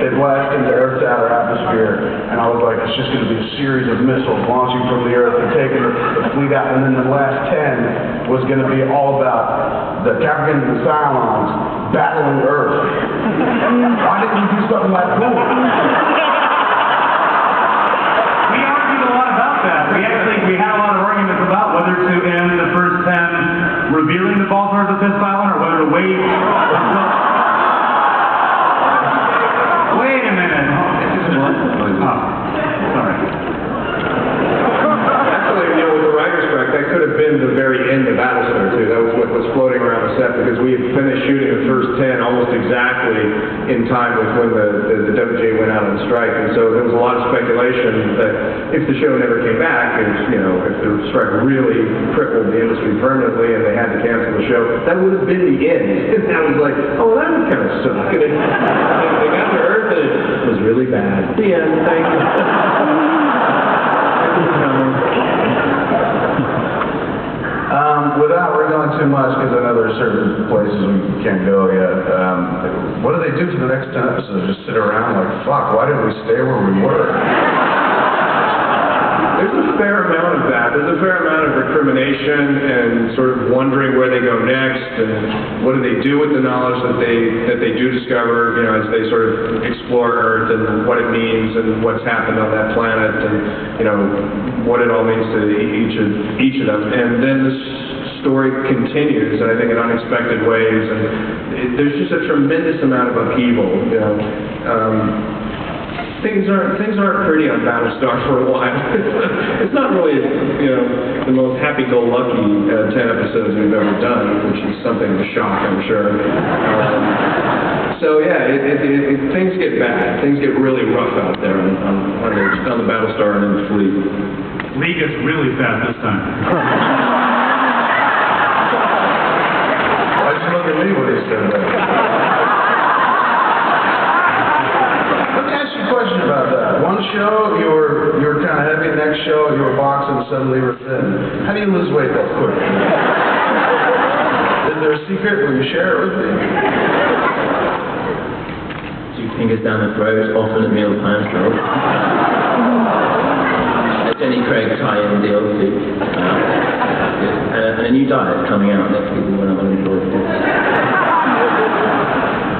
They blast into Earth's outer atmosphere, and I was like, it's just going to be a series of missiles launching from the Earth and taking the fleet out, and then the last 10 was going to be all about the Captains and the Cylons battling Earth. Why didn't you do something like that? We argued a lot about that. We had a lot of arguments about whether to end the first 10 revealing the Baltars of this island or whether to wait until... Wait a minute. Sorry. Actually, with the writer's strike, that could have been the very end of Battlestar, too. That was what was floating around the set, because we had finished shooting the first 10 almost exactly in time with when the WGA went out on strike. And so there was a lot of speculation that if the show never came back, if the strike really crippled the industry permanently and they had to cancel the show, that would have been the end. And that was like, oh, that would kind of suck. And they got to Earth and it was really bad. The end. Thank you. Without revealing too much, because I know there are certain places we can't go yet, what do they do for the next 10 episodes? Just sit around like, fuck, why didn't we stay where we were? There's a fair amount of that. There's a fair amount of recrimination and sort of wondering where they go next and what do they do with the knowledge that they do discover, as they sort of explore Earth and what it means and what's happened on that planet and, what it all means to each of them. And then the story continues, and I think in unexpected ways, and there's just a tremendous amount of upheaval, Things aren't pretty on Battlestar for a while. It's not really, the most happy-go-lucky 10 episodes we've ever done, which is something of a shock, I'm sure. So yeah, things get bad. Things get really rough out there on the Battlestar and in the fleet. Lee gets really fat this time. Why'd you look at me when he said that? Question about that. One show you were kind of heavy, next show you were boxing, suddenly you were thin. How do you lose weight that quick? Is there a secret? Will you share it with me? 2 fingers down the throat, often at meal times, though. A Jenny Craig tie-in deal too. And a new diet coming out next week when I'm unemployed.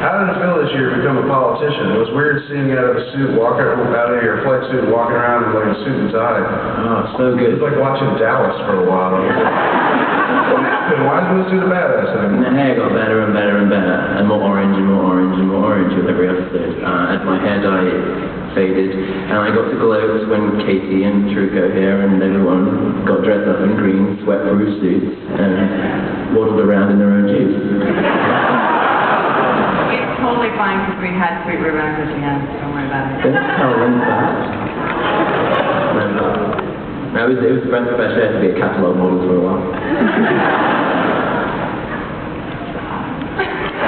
How did it feel this year to become a politician? It was weird seeing you out of a suit, out of your flight suit, walking around in like a suit and tie. Oh, so good. It was like watching Dallas for a while. What happened? Why isn't this dude a badass anymore? And the hair got better and better and better, and more orange and more orange and more orange with every episode. As my hair dye faded, and I got to glows when Katie and Truco here and everyone got dressed up in green, sweat-proof suits and waddled around in their own juice. Totally fine because we had sweet revenge at the end. Don't worry about it. Don't tell them that. No, it was a breath of fresh air to be a catalogue model for a while.